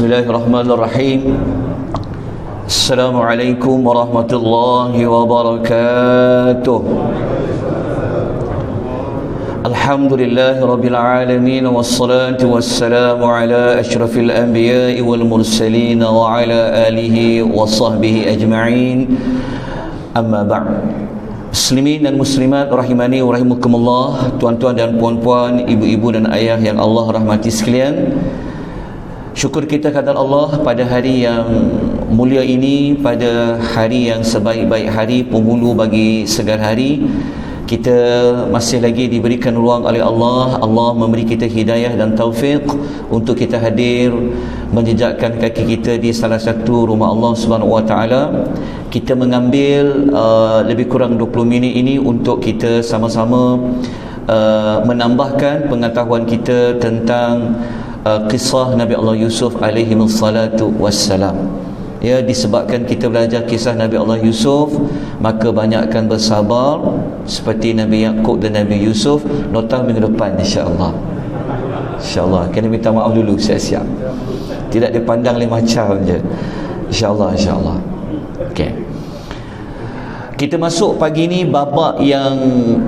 Bismillahirrahmanirrahim. Assalamualaikum warahmatullahi wabarakatuh. Alhamdulillahi rabbil alamin, wassalatu wassalamu ala asyrafil anbiya'i wal mursalin wa ala alihi wa sahbihi ajma'in. Amma ba'd. Muslimin dan muslimat rahimani wa rahimakumullah, tuan-tuan dan puan-puan, ibu-ibu dan ayah yang Allah rahmati sekalian. Syukur kita kepada Allah pada hari yang mulia ini, pada hari yang sebaik-baik hari, penghulu bagi segala hari. Kita masih lagi diberikan ruang oleh Allah. Allah memberi kita hidayah dan taufik untuk kita hadir menjejakkan kaki kita di salah satu rumah Allah Subhanahu Wa Taala. Kita mengambil lebih kurang 20 minit ini untuk kita sama-sama menambahkan pengetahuan kita tentang kisah Nabi Allah Yusuf alaihi wassalatu wassalam. Ya, disebabkan kita belajar kisah Nabi Allah Yusuf, maka banyakkan bersabar seperti Nabi Yaqub dan Nabi Yusuf. Nota minggu depan insya-Allah. Insya-Allah. Kena minta maaf dulu, siap-siap. Tidak dipandang oleh macam je. Insya-Allah, insya-Allah. Okey. Kita masuk pagi ni babak yang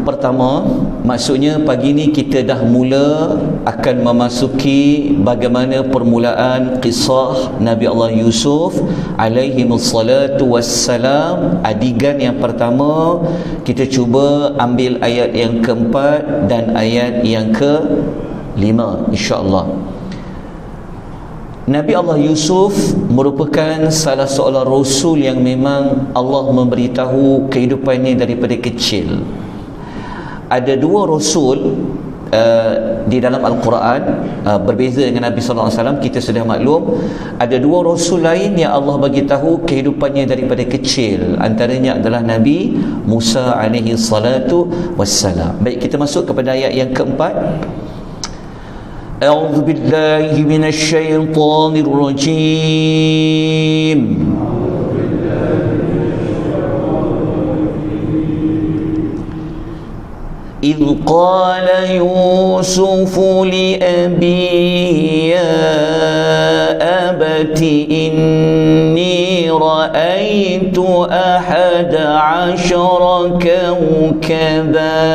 pertama. Maksudnya pagi ni kita dah mula akan memasuki bagaimana permulaan kisah Nabi Allah Yusuf alaihi wassalatu wassalam. Adegan yang pertama, kita cuba ambil ayat yang keempat dan ayat yang kelima, insya-Allah. Nabi Allah Yusuf merupakan salah seorang rasul yang memang Allah memberitahu kehidupannya daripada kecil. Ada dua rasul di dalam Al-Quran, berbeza dengan Nabi sallallahu alaihi wasallam, kita sudah maklum. Ada dua rasul lain yang Allah bagi tahu kehidupannya daripada kecil. Antaranya adalah Nabi Musa alaihi salatu wassalam. Baik, kita masuk kepada ayat yang keempat. A'udzu billahi minasy syaithanir rajim. إذ قال يوسف لأبيه يا أبت إني رأيت 11 كوكبا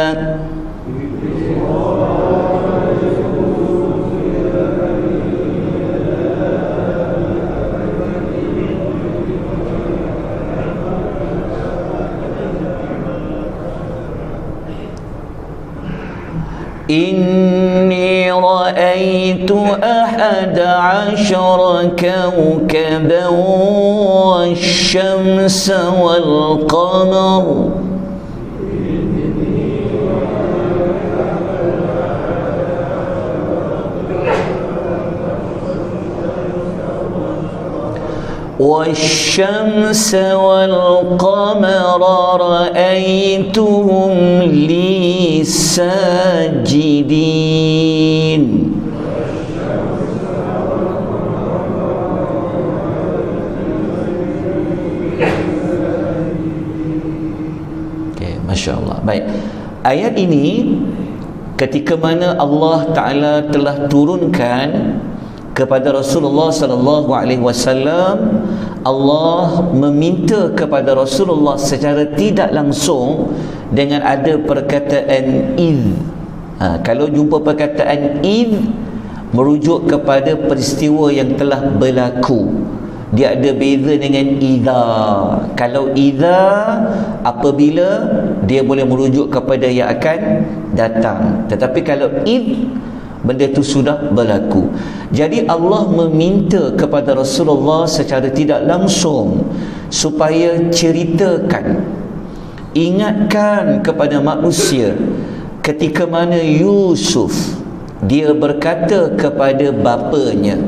إني رأيت 11 كوكبا والشمس والقمر والشمس والقمر رأيتهم لي ساجدين. Okay, Masya Allah. Baik, ayat ini ketika mana Allah Ta'ala telah turunkan kepada Rasulullah sallallahu alaihi wasallam, Allah meminta kepada Rasulullah secara tidak langsung dengan ada perkataan idh. Kalau jumpa perkataan idh, merujuk kepada peristiwa yang telah berlaku. Dia ada beza dengan idza. Kalau idza, apabila, dia boleh merujuk kepada yang akan datang. Tetapi kalau idh, benda itu sudah berlaku. Jadi Allah meminta kepada Rasulullah secara tidak langsung supaya ceritakan, ingatkan kepada manusia ketika mana Yusuf dia berkata kepada bapanya.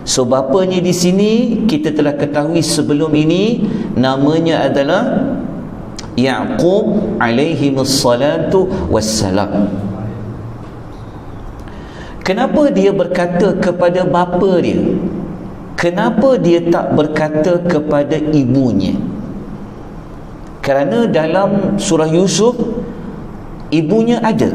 So bapanya di sini kita telah ketahui sebelum ini, namanya adalah Yaqub alaihi wassalatu wassalam. Kenapa dia berkata kepada bapa dia? Kenapa dia tak berkata kepada ibunya? Kerana dalam surah Yusuf, ibunya ada.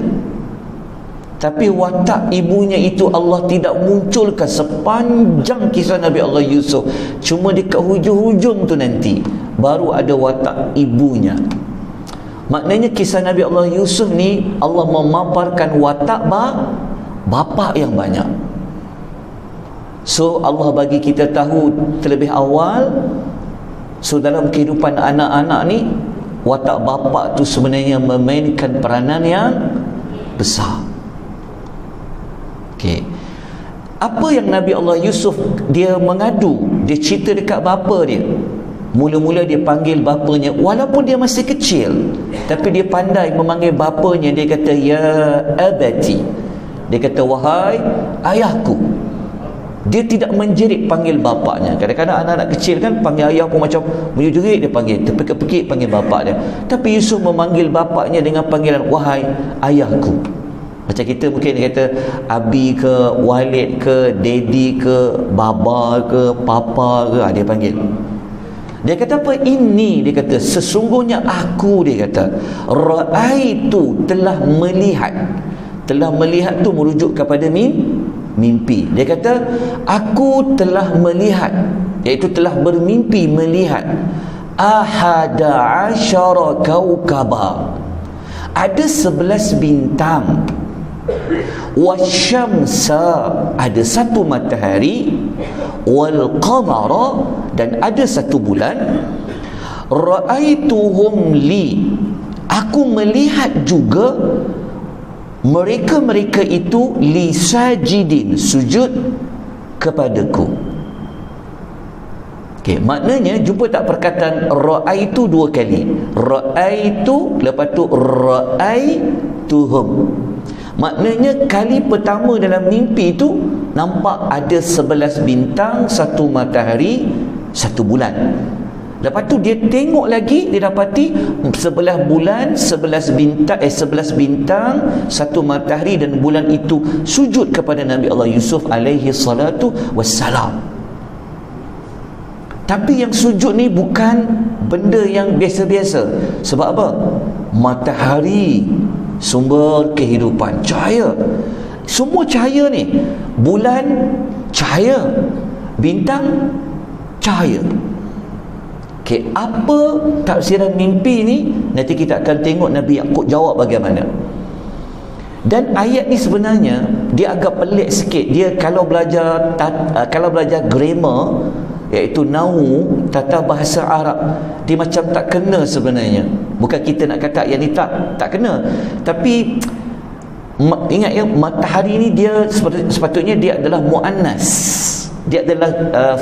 Tapi watak ibunya itu Allah tidak munculkan sepanjang kisah Nabi Allah Yusuf. Cuma dekat hujung-hujung tu nanti baru ada watak ibunya. Maknanya kisah Nabi Allah Yusuf ni Allah memaparkan watak bapa yang banyak. So Allah bagi kita tahu terlebih awal. So dalam kehidupan anak-anak ni, watak bapa tu sebenarnya memainkan peranan yang besar. Okay. Apa yang Nabi Allah Yusuf dia mengadu, dia cerita dekat bapa dia. Mula-mula dia panggil bapanya walaupun dia masih kecil, tapi dia pandai memanggil bapanya. Dia kata ya abati, dia kata wahai ayahku. Dia tidak menjerit panggil bapaknya. Kadang-kadang anak-anak kecil kan panggil ayah pun macam menjerit, dia panggil terpekik-pekik panggil bapak dia. Tapi Yusuf memanggil bapaknya dengan panggilan wahai ayahku. Macam kita mungkin dia kata abi ke, walid ke, daddy ke, baba ke, papa ke, dia panggil. Dia kata apa? Ini, dia kata sesungguhnya aku, dia kata ra'aitu, telah melihat. Telah melihat tu merujuk kepada mimpi. Dia kata aku telah melihat, iaitu telah bermimpi melihat ahada asyara kaukaba, ada 11 bintang, wasyamsa, ada 1 matahari, wal qamara, dan ada 1 bulan, ra'aituhum li, aku melihat juga mereka-mereka itu li sajidin, sujud kepadaku. Okay, maknanya jumpa tak perkataan ra'aitu 2 kali. Ra'aitu, lepas tu ra'aituhum. Maknanya kali pertama dalam mimpi itu nampak ada 11 bintang, 1 matahari, 1 bulan. Lepas tu dia tengok lagi, dia dapati 11 bulan, 11 bintang, 1 matahari dan bulan itu sujud kepada Nabi Allah Yusuf alaihi salatu wassalam. Tapi yang sujud ni bukan benda yang biasa-biasa. Sebab apa? Matahari, sumber kehidupan, cahaya. Semua cahaya ni. Bulan cahaya, bintang cahaya. Okay, apa tafsiran mimpi ni nanti kita akan tengok Nabi Yaqub jawab bagaimana. Dan ayat ni sebenarnya dia agak pelik sikit. Dia kalau belajar grammar, iaitu nahwu, tata bahasa Arab, dia macam tak kena sebenarnya. Bukan kita nak kata yang ni tak kena, tapi ingat ya, matahari ni dia sepatutnya dia adalah muannas, dia adalah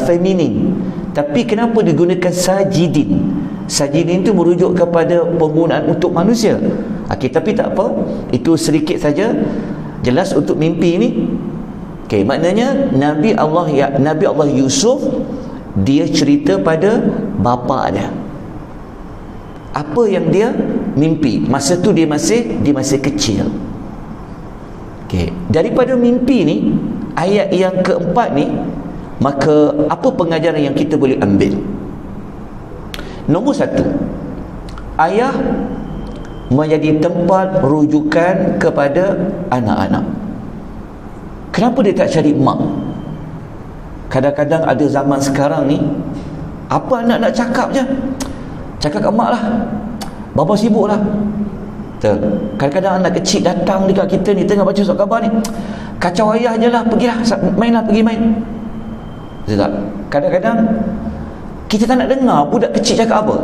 feminin. Tapi kenapa digunakan sajidin? Sajidin itu merujuk kepada penggunaan untuk manusia. Okey, tapi tak apa, itu sedikit saja, jelas untuk mimpi ni. Okey, maknanya Nabi Allah Yusuf dia cerita pada bapa dia apa yang dia mimpi. Masa tu dia masih kecil. Okey, daripada mimpi ni, ayat yang keempat ni, maka apa pengajaran yang kita boleh ambil? Nombor 1, ayah menjadi tempat rujukan kepada anak-anak. Kenapa dia tak cari mak? Kadang-kadang ada zaman sekarang ni, apa anak nak cakap je, cakap kat mak lah, bapa sibuk lah. Kadang-kadang anak kecil datang dekat kita ni, tengah baca surat khabar ni, kacau ayah je lah, pergilah pergi main. Tak? Kadang-kadang kita tak nak dengar budak kecil cakap apa.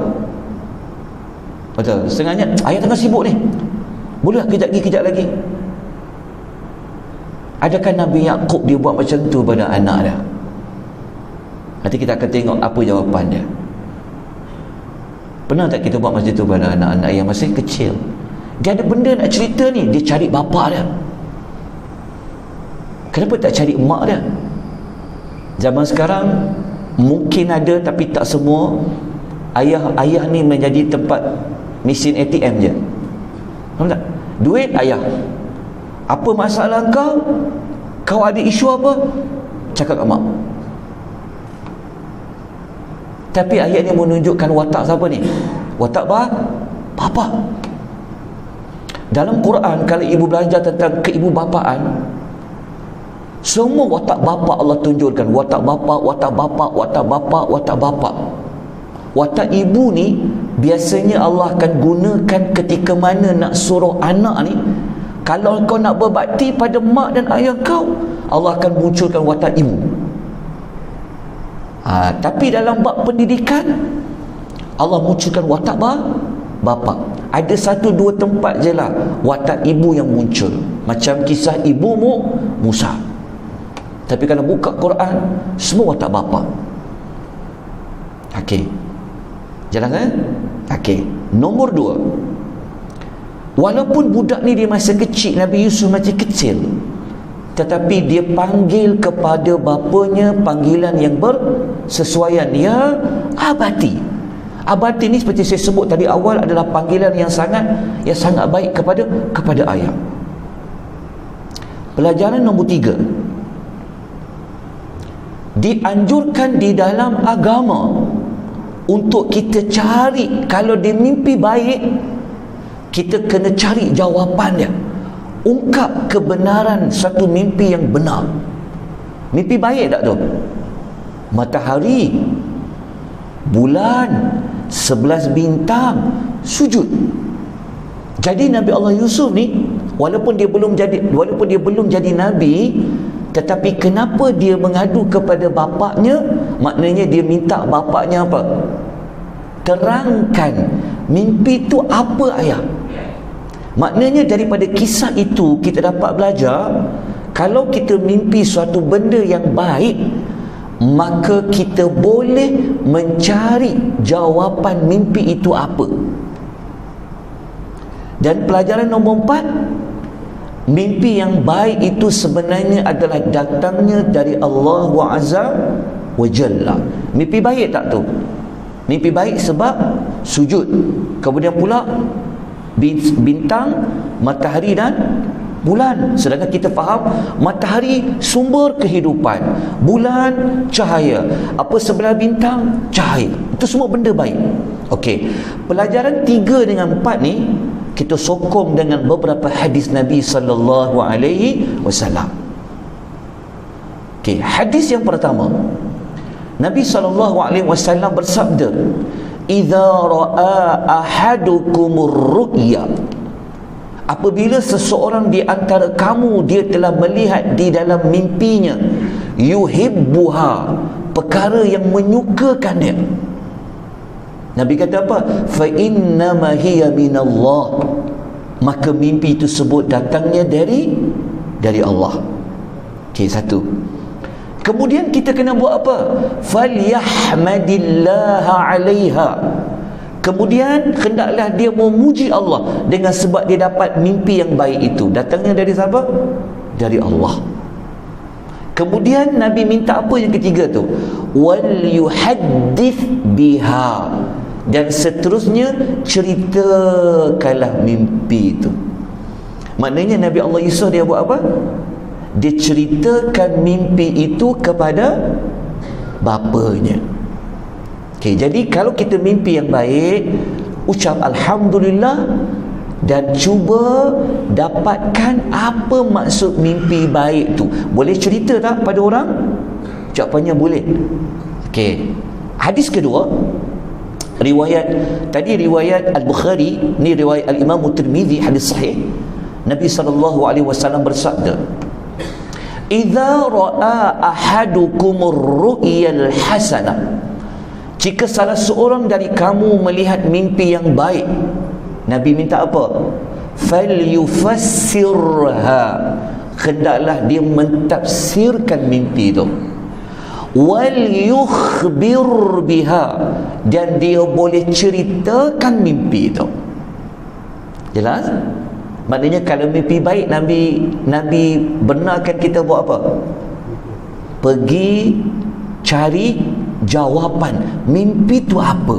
Betul, setengahnya ayah tengah sibuk ni, boleh kejap lagi. Adakah Nabi Yaqub dia buat macam tu pada anak dia? Nanti kita akan tengok apa jawapan dia. Pernah tak kita buat macam tu pada anak-anak yang masih kecil? Dia ada benda nak cerita ni, dia cari bapa dia. Kenapa tak cari mak dia? Zaman sekarang mungkin ada, tapi tak semua. Ayah ni menjadi tempat mesin ATM je. Faham tak? Duit ayah. Apa masalah kau? Kau ada isu apa? Cakap kat mak. Tapi ayat ni menunjukkan watak siapa ni? Watak bapa. Dalam Quran kalau ibu belajar tentang keibubapaan, semua watak bapa Allah tunjukkan. Watak bapa, watak bapa, watak bapa, watak bapa. Watak ibu ni biasanya Allah akan gunakan ketika mana nak suruh anak ni, kalau kau nak berbakti pada mak dan ayah kau, Allah akan munculkan watak ibu. Tapi dalam bab pendidikan, Allah munculkan watak bapa. Ada 1-2 tempat je lah watak ibu yang muncul, macam kisah ibu Musa. Tapi kalau buka Quran, semua watak bapa. Okey, jalan kan? Okey, nombor 2, walaupun budak ni dia masa kecil, Nabi Yusuf masih kecil, tetapi dia panggil kepada bapanya panggilan yang bersesuaian, ya abati. Abati ni seperti saya sebut tadi awal adalah panggilan yang sangat baik kepada ayah. Pelajaran nombor 3, dianjurkan di dalam agama untuk kita cari, kalau dia mimpi baik, kita kena cari jawapannya. Ungkap kebenaran satu mimpi yang benar. Mimpi baik tak tu? Matahari, bulan, 11 bintang sujud. Jadi Nabi Allah Yusuf ni, walaupun dia belum jadi nabi, tetapi kenapa dia mengadu kepada bapaknya? Maknanya dia minta bapaknya apa? Terangkan mimpi tu apa, ayah. Maknanya daripada kisah itu kita dapat belajar, kalau kita mimpi suatu benda yang baik, maka kita boleh mencari jawapan mimpi itu apa. Dan pelajaran nombor 4, mimpi yang baik itu sebenarnya adalah datangnya dari Allah Azza wa Jalla. Mimpi baik tak tu? Mimpi baik sebab sujud. Kemudian pula bintang, matahari dan bulan. Sedangkan kita faham matahari sumber kehidupan, bulan cahaya, apa sebelah bintang cahaya. Itu semua benda baik. Okey, pelajaran 3 dengan 4 ni kita sokong dengan beberapa hadis Nabi sallallahu alaihi wasallam. Okey, hadis yang pertama, Nabi sallallahu alaihi wasallam bersabda, "Idza ra'a ahadukumur ru'ya," apabila seseorang di antara kamu dia telah melihat di dalam mimpinya, yuhibbuha, perkara yang menyukakannya, Nabi kata apa? Fa innama hiya minallah, maka mimpi itu sebut datangnya dari Allah. Okey, satu. Kemudian kita kena buat apa? Falyahmadillaha 'alaiha. Kemudian hendaklah dia memuji Allah dengan sebab dia dapat mimpi yang baik itu. Datangnya dari siapa? Dari Allah. Kemudian Nabi minta apa yang ketiga tu? Wal yuhaddith biha, dan seterusnya ceritakanlah mimpi itu. Maknanya Nabi Allah Yusuf dia buat apa? Dia ceritakan mimpi itu kepada bapanya. Okey, jadi kalau kita mimpi yang baik, ucap alhamdulillah dan cuba dapatkan apa maksud mimpi baik tu. Boleh cerita tak pada orang? Jawapannya boleh. Okey. Hadis kedua, riwayat Al-Bukhari, ni riwayat Al-Imam Tirmizi, hadis sahih. Nabi SAW bersabda, "Idza ra'a ahadukumur ru'yal hasanah," jika salah seorang dari kamu melihat mimpi yang baik, Nabi minta apa? Falyufassirha, hendaklah dia mentafsirkan mimpi itu. Wal yukhbir biha, dan dia boleh ceritakan mimpi itu. Jelas? Maknanya kalau mimpi baik, Nabi benarkan kita buat apa? Pergi cari jawapan mimpi itu apa.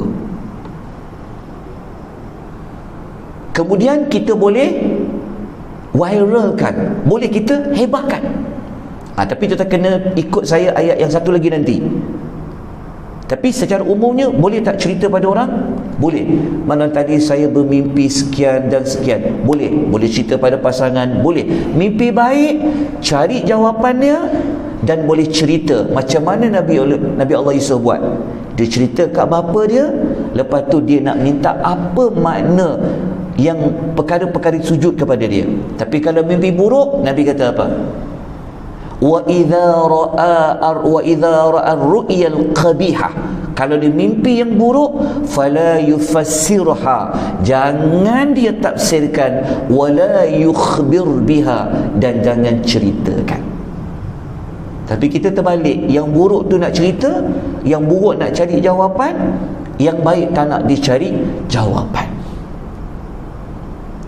Kemudian kita boleh viralkan, boleh kita hebahkan. Tapi kita kena ikut saya ayat yang satu lagi nanti. Tapi secara umumnya boleh tak cerita pada orang? Boleh. Mana tadi saya bermimpi sekian dan sekian. Boleh. Boleh cerita pada pasangan. Boleh. Mimpi baik, cari jawapannya dan boleh cerita. Macam mana Nabi Allah Yusuf buat? Dia cerita kat bapa dia, lepas tu dia nak minta apa makna yang perkara-perkara sujud kepada dia. Tapi kalau mimpi buruk, Nabi kata apa? Wa idza ra'a ar-ru'yal qabihah, kalau dia mimpi yang buruk, fala yufassirha, jangan dia tafsirkan, wala yukhbir biha, dan jangan ceritakan. Tapi kita terbalik, yang buruk tu nak cerita, yang buruk nak cari jawapan, yang baik tak nak dicari jawapan.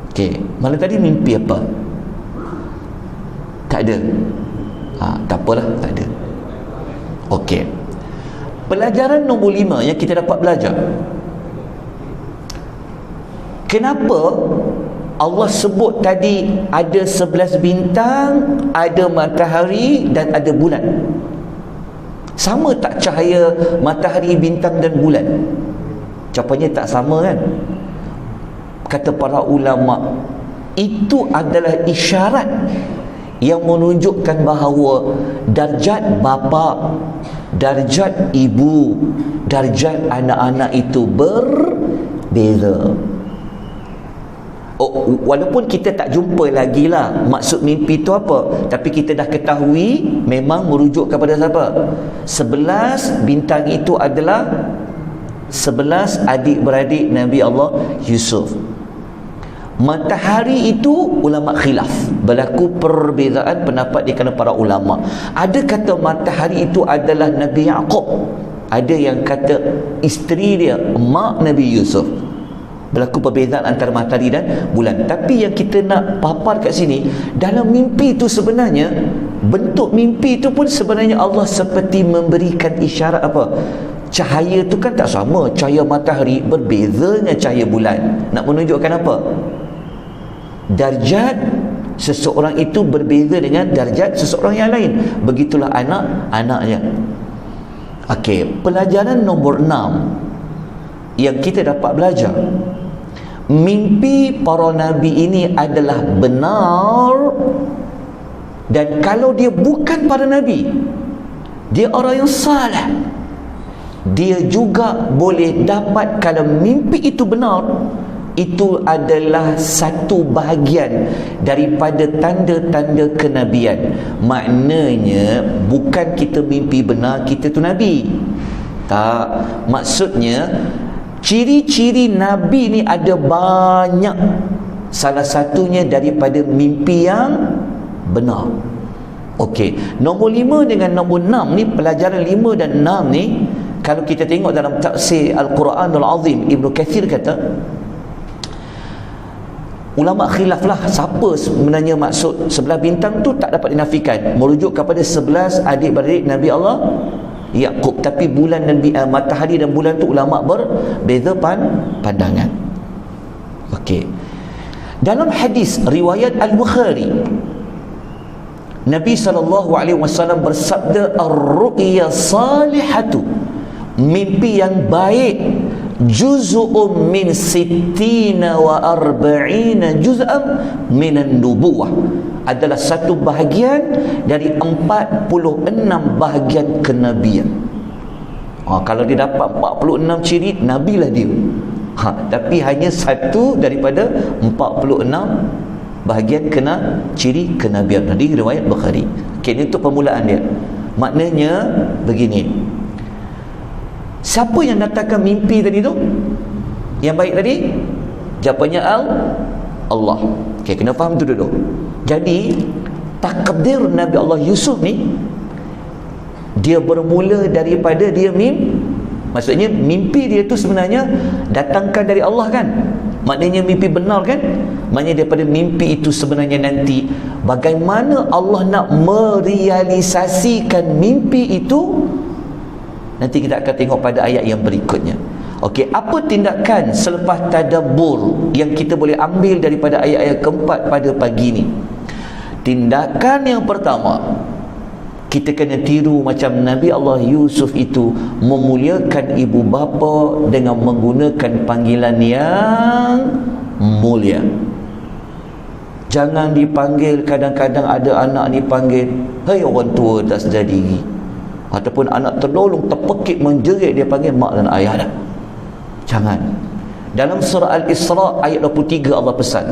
Okey, malam tadi mimpi apa? Tak ada. Tak apalah, tak ada. Okey. Pelajaran nombor 5 yang kita dapat belajar. Kenapa Allah sebut tadi ada 11 bintang, ada matahari dan ada bulan? Sama tak cahaya matahari, bintang dan bulan? Jawapannya tak sama kan? Kata para ulama, itu adalah isyarat yang menunjukkan bahawa darjat bapa, darjat ibu, darjat anak-anak itu berbeza. Walaupun kita tak jumpa lagi lah maksud mimpi itu apa, tapi kita dah ketahui memang merujuk kepada siapa? 11 bintang itu adalah 11 adik-beradik Nabi Allah Yusuf. Matahari itu ulama khilaf, berlaku perbezaan pendapat di kalangan para ulama. Ada kata matahari itu adalah Nabi Yaqub, ada yang kata isteri dia, mak Nabi Yusuf. Berlaku perbezaan antara matahari dan bulan. Tapi yang kita nak papar kat sini, dalam mimpi itu sebenarnya, bentuk mimpi itu pun sebenarnya Allah seperti memberikan isyarat apa? Cahaya itu kan tak sama, cahaya matahari berbeza dengan cahaya bulan. Nak menunjukkan apa? Darjat seseorang itu berbeza dengan darjat seseorang yang lain. Begitulah anak-anaknya. Okey, pelajaran nombor 6 yang kita dapat belajar, mimpi para nabi ini adalah benar. Dan kalau dia bukan para nabi, dia orang yang salah, dia juga boleh dapat, kalau mimpi itu benar, itu adalah satu bahagian daripada tanda-tanda kenabian. Maknanya bukan kita mimpi benar kita tu nabi. Tak, maksudnya ciri-ciri nabi ni ada banyak. Salah satunya daripada mimpi yang benar. Okey, nombor 5 dengan nombor 6 ni, pelajaran 5 dan 6 ni, kalau kita tengok dalam tafsir Al-Quranul Azim, Ibnu Kathir kata, ulama khilaf lah siapa sebenarnya maksud 11 bintang tu, tak dapat dinafikan, merujuk kepada 11 adik-beradik Nabi Allah Yaqub. Tapi bulan dan matahari dan bulan tu ulama berbeza pandangan. Okey, dalam hadis riwayat Al-Bukhari, Nabi SAW bersabda, ar-ru'ya salihatu, mimpi yang baik, juz'un min sittina wa arba'ina juz'an minan nubuwah, adalah satu bahagian dari 46 bahagian kenabian. Kalau dia dapat 46 ciri, nabilah dia. Tapi hanya satu daripada 46 bahagian ciri kenabian. Dari riwayat Bukhari. Ini untuk permulaan dia. Maknanya begini, siapa yang datangkan mimpi tadi tu yang baik tadi? Jawapannya Allah. Okey, kena faham tu dulu. Jadi takdir Nabi Allah Yusuf ni, dia bermula daripada dia maksudnya mimpi dia tu sebenarnya datangkan dari Allah kan? Maknanya mimpi benar kan? Maknanya daripada mimpi itu sebenarnya nanti bagaimana Allah nak merealisasikan mimpi itu, nanti kita akan tengok pada ayat yang berikutnya. Okey, apa tindakan selepas tadabbur yang kita boleh ambil daripada ayat-ayat keempat pada pagi ini? Tindakan yang pertama, Kita kena tiru macam Nabi Allah Yusuf itu memuliakan ibu bapa dengan menggunakan panggilan yang mulia. Jangan dipanggil, kadang-kadang ada anak dipanggil, "Hai orang tua tak sedar diri." Ataupun anak terlolong, terpekik, menjerit, dia panggil mak dan ayah dah. Jangan. Dalam surah Al-Isra ayat 23 Allah pesan,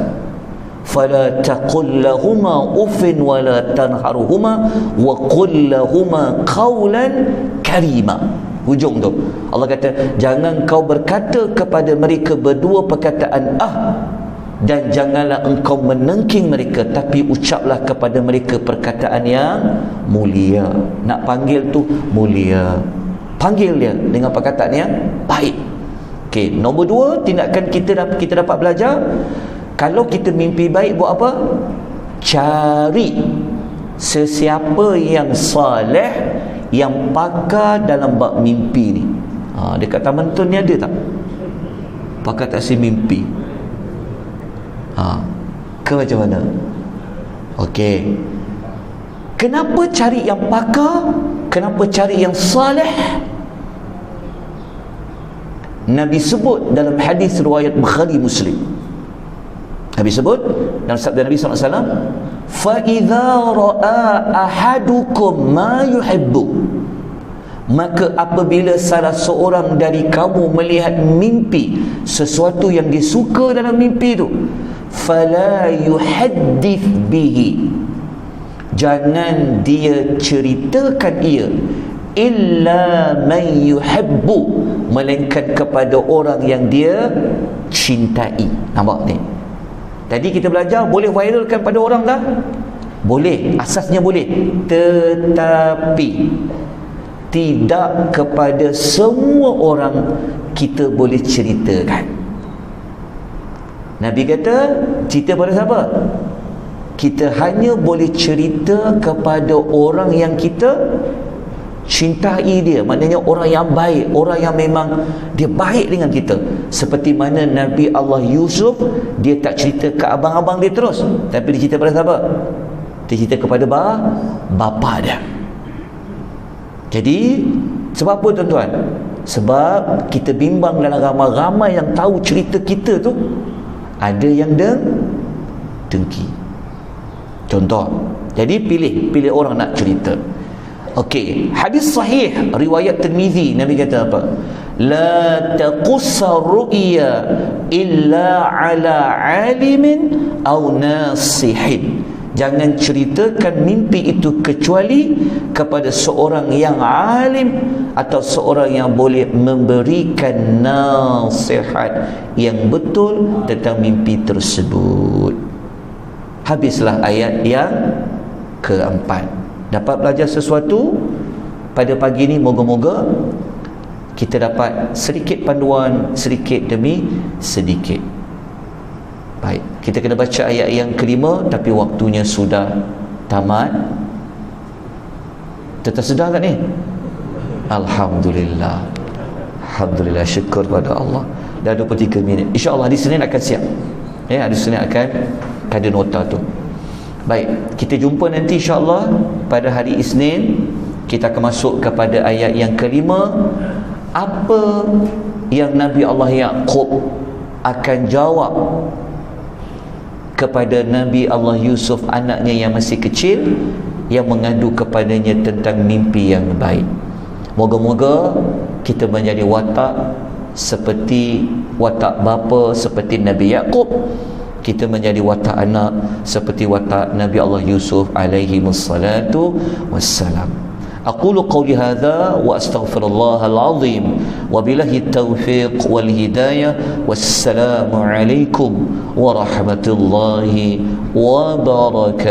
"Fala taqul lahumā uffin wa la tanharhumā wa qul lahumā qawlan karīmā." Hujung tu Allah kata, jangan kau berkata kepada mereka berdua perkataan dan janganlah engkau menengking mereka, tapi ucaplah kepada mereka perkataan yang mulia. Nak panggil tu mulia, panggil dia dengan perkataan yang baik. Okey, nombor 2 tindakan kita dapat belajar. Kalau kita mimpi baik, buat apa? Cari sesiapa yang soleh, yang pakar dalam bab mimpi ni. Dekat Taman Tun ni ada tak pakar taksir mimpi? Ke macam mana? Okey, kenapa cari yang pakar? Kenapa cari yang soleh? Nabi sebut dalam hadis riwayat Bukhari Muslim. Nabi sebut dalam sabda Nabi SAW, "Fa-idza ra'a ahadukum ma yuhibbu," maka apabila salah seorang dari kamu melihat mimpi sesuatu yang disuka dalam mimpi itu, fala yuhaddith bihi, jangan dia ceritakan ia, illa man yuhibbu, melainkan kepada orang yang dia cintai. Nampak ni? Tadi kita belajar boleh viralkan pada orang tak? Boleh, asasnya boleh, tetapi tidak kepada semua orang kita boleh ceritakan. Nabi kata, cerita pada siapa? Kita hanya boleh cerita kepada orang yang kita cintai dia, maknanya orang yang baik, orang yang memang dia baik dengan kita. Seperti mana Nabi Allah Yusuf, dia tak cerita ke abang-abang dia terus, tapi dia cerita pada siapa? Dia cerita kepada bapa dia. Jadi sebab apa tuan-tuan? Sebab kita bimbang dalam ramai-ramai yang tahu cerita kita tu, ada yang dengki. Contoh, jadi pilih orang nak cerita. Okey, hadis sahih riwayat Tirmizi, Nabi kata apa? La taqussa ru'ya illa ala alimin aw nasihin. Jangan ceritakan mimpi itu kecuali kepada seorang yang alim atau seorang yang boleh memberikan nasihat yang betul tentang mimpi tersebut. Habislah ayat yang keempat. Dapat belajar sesuatu pada pagi ini, moga-moga kita dapat sedikit panduan, sedikit demi sedikit. Baik, kita kena baca ayat yang kelima, tapi waktunya sudah tamat. Tetap sedar tak ni? Alhamdulillah, Alhamdulillah, syukur pada Allah. Dah 23 minit. InsyaAllah hari Senin akan siap. Ya, hari Senin akan ada nota tu. Baik, kita jumpa nanti insyaAllah pada hari Isnin. Kita akan masuk kepada ayat yang kelima. Apa yang Nabi Allah Yaqub akan jawab kepada Nabi Allah Yusuf, anaknya yang masih kecil, yang mengadu kepadanya tentang mimpi yang baik. Moga-moga kita menjadi watak seperti watak bapa seperti Nabi Yaqub, kita menjadi watak anak seperti watak Nabi Allah Yusuf alaihi wassalatu wassalam. Aqulu qawli hadha wa astaghfirullahal azim wa billahi taufiq wal hidayah. Wassalamu alaikum warahmatullahi wabarakatuh.